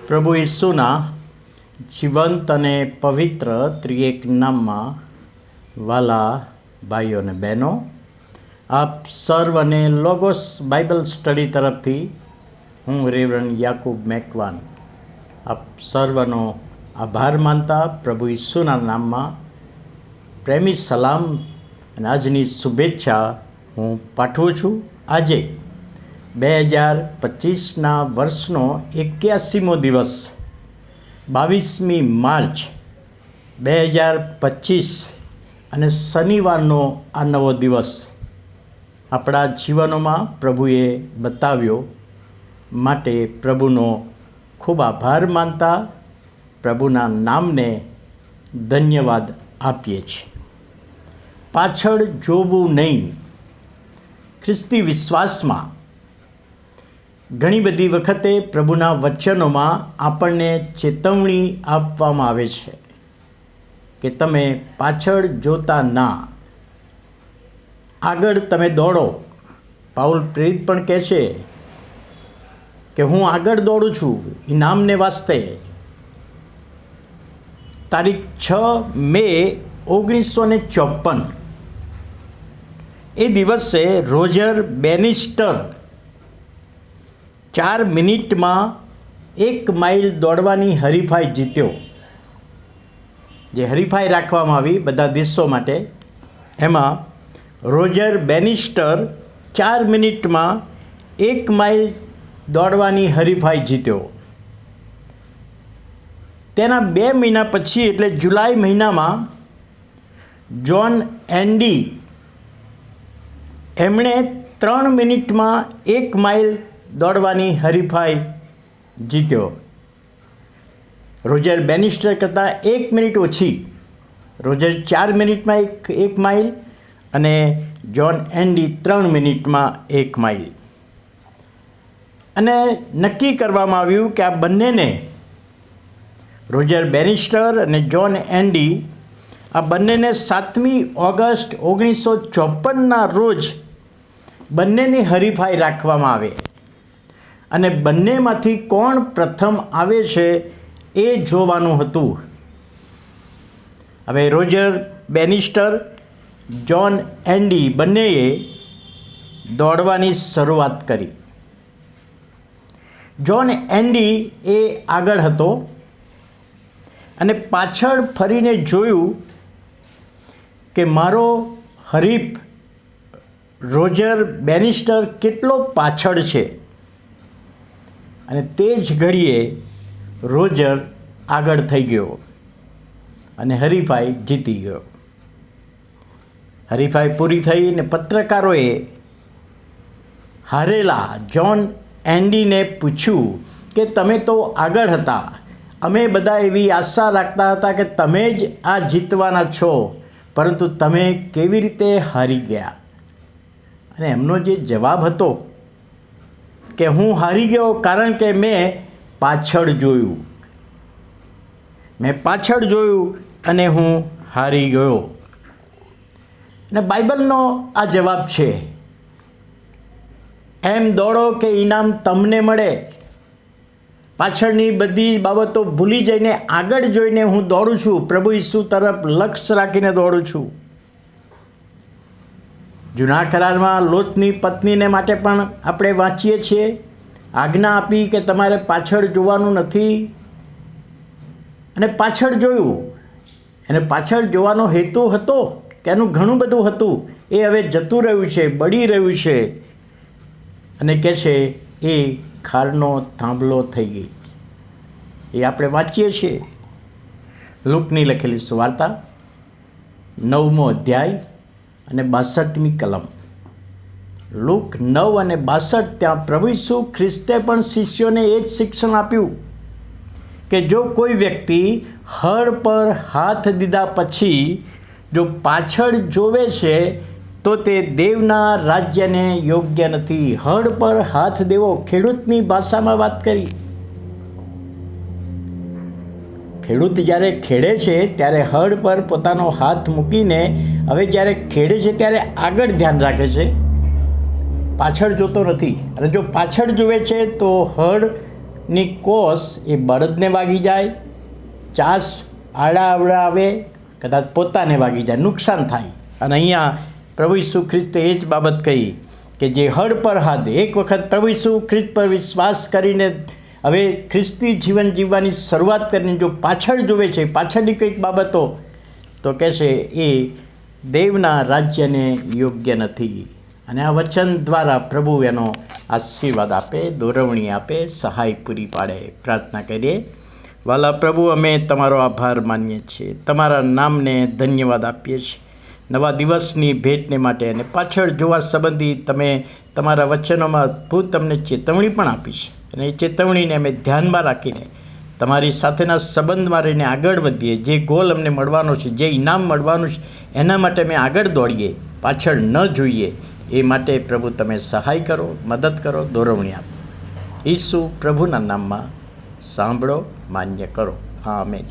પ્રભુ ઈસુના જીવંત અને પવિત્ર ત્રિએક નામમાં વાલા ભાઈઓ અને બહેનો, આપ સર્વને લોગોસ બાઇબલ સ્ટડી તરફથી હું રેવરન્ડ યાકૂબ મેકવાન આપ સર્વનો આભાર માનતા પ્રભુ ઈસુના નામમાં પ્રેમી સલામ અને આજની શુભેચ્છા હું પાઠવું છું. આજે 2025ના વર્ષનો 81મો દિવસ, 22મી માર્ચ 2025 અને શનિવારનો આ નવો દિવસ આપણા જીવનોમાં પ્રભુએ બતાવ્યો માટે પ્રભુનો ખૂબ આભાર માનતા પ્રભુના નામને ધન્યવાદ આપીએ છીએ. પાછળ જોવું નહીં. ખ્રિસ્તી વિશ્વાસમાં ઘણી બધી વખતે પ્રભુના વચનોમાં આપણને ચેતવણી આપવામાં આવે છે કે તમે પાછળ જોતા ના, આગળ તમે દોડો. પાઉલ પ્રેરિત પણ કહે છે કે હું આગળ દોડું છું ઇનામને વાસ્તે. તારીખ 6 મે 1954 એ દિવસે રોજર બેનિસ્ટર 4 મિનિટમાં 1 માઇલ દોડવાની હરીફાઈ જીત્યો. જે હરીફાઈ રાખવામાં આવી બધા દેશો માટે, એમાં રોજર બેનિસ્ટર 4 મિનિટમાં 1 માઇલ દોડવાની હરીફાઈ જીત્યો. તેના 2 મહિના પછી એટલે જુલાઈ મહિનામાં જ્હોન એન્ડી, એમણે 3 મિનિટમાં 1 માઇલ દોડવાની હરીફાઈ જીત્યો. રોજર બેનિસ્ટર કરતાં 1 મિનિટ ઓછી. રોજર 4 મિનિટમાં 1 માઇલ અને જ્હોન એન્ડી 3 મિનિટમાં 1 માઇલ. અને નક્કી કરવામાં આવ્યું કે આ બંનેને, રોજર બેનિસ્ટર અને જ્હોન એન્ડી, આ બંનેને 7મી ઓગસ્ટ 1954ના રોજ બંનેની હરીફાઈ રાખવામાં આવે અને બંનેમાંથી કોણ પ્રથમ આવે છે એ જોવાનું હતું. હવે રોજર બેનિસ્ટર, જ્હોન એન્ડી બંનેએ દોડવાની શરૂઆત કરી. જ્હોન એન્ડી એ આગળ હતો અને પાછળ ફરીને જોયું કે મારો હરીફ રોજર બેનિસ્ટર કેટલો પાછળ છે, અને તે જ ઘડીએ રોજર આગળ થઈ ગયો અને હરીફાઈ જીતી ગયો. હરીફાઈ પૂરી થઈ અને પત્રકારોએ હારેલા જ્હોન એન્ડીને પૂછ્યું કે તમે તો આગળ હતા, અમે બધા એવી આશા રાખતા હતા કે તમે જ આ જીતવાના છો, પરંતુ તમે કેવી રીતે હારી ગયા? અને એમનો જે જવાબ હતો કે હું હારી ગયો કારણ કે મેં પાછળ જોયું. મેં પાછળ જોયું અને હું હારી ગયો. અને બાઇબલનો આ જવાબ છે, એમ દોડો કે ઇનામ તમને મળે. પાછળની બધી બાબતો ભૂલી જઈને આગળ જોઈને હું દોડું છું, પ્રભુ ઈસુ તરફ લક્ષ્ય રાખીને દોડું છું. જૂના કરારમાં લોતની પત્નીને માટે પણ આપણે વાંચીએ છીએ, આજ્ઞા આપી કે તમારે પાછળ જોવાનું નથી, અને પાછળ જોયું. અને પાછળ જોવાનો હેતુ હતો કે એનું ઘણું બધું હતું, એ હવે જતું રહ્યું છે, બળી રહ્યું છે, અને કહે છે એ ખારનો થાંભલો થઈ ગઈ. એ આપણે વાંચીએ છીએ લૂકની લખેલી સુવાર્તા 9મો અધ્યાય અને 62મી કલમ. લૂક 9 અને 62. ત્યાં પ્રભુ ઈસુ ખ્રિસ્તે પણ શિષ્યોને એ જ શિક્ષણ આપ્યું કે જો કોઈ વ્યક્તિ હળ પર હાથ દીધા પછી જો પાછળ જોવે છે તો તે દેવના રાજ્યને યોગ્ય નથી. હળ પર હાથ દેવો, ખેડૂતની ભાષામાં વાત કરી. ખેડૂત જ્યારે ખેડે છે ત્યારે હળ પર પોતાનો હાથ મૂકીને હવે જ્યારે ખેડે છે ત્યારે આગળ ધ્યાન રાખે છે, પાછળ જોતો નથી. અને જો પાછળ જુએ છે તો હળ ની કોસ એ બળદને વાગી જાય, ચાસ આડા આવડા આવે, કદાચ પોતાને વાગી જાય, નુકસાન થાય. અને અહીંયા પ્રભુ ઈસુ ખ્રિસ્તે એ જ બાબત કહી કે જે હળ પર હાથ એક વખત પ્રભુ ઈસુ ખ્રિસ્ત પર વિશ્વાસ કરીને હવે ખ્રિસ્તી જીવન જીવવાની શરૂઆત કરીને જો પાછળ જોવે છે, પાછળની કંઈક બાબતો, તો કહેશે એ દેવના રાજ્યને યોગ્ય નથી. અને આ વચન દ્વારા પ્રભુ એનો આશીર્વાદ આપે, દોરવણી આપે, સહાય પૂરી પાડે. પ્રાર્થના કરીએ. વાલા પ્રભુ, અમે તમારો આભાર માનીએ છીએ, તમારા નામને ધન્યવાદ આપીએ છીએ નવા દિવસની ભેટને માટે. અને પાછળ જોવા સંબંધી તમે તમારા વચનોમાં અદ્ભુત અમને ચેતવણી પણ આપી છે. અને એ ચેતવણીને અમે ધ્યાનમાં રાખીને તમારી સાથેના સંબંધમાં રહીને આગળ વધીએ. જે ગોલ અમને મળવાનો છે, જે ઇનામ મળવાનું છે, એના માટે અમે આગળ દોડીએ, પાછળ ન જોઈએ. એ માટે પ્રભુ તમે સહાય કરો, મદદ કરો, દોરવણી આપો. ઈસુ પ્રભુના નામમાં સાંભળો, માન્ય કરો. આમેન.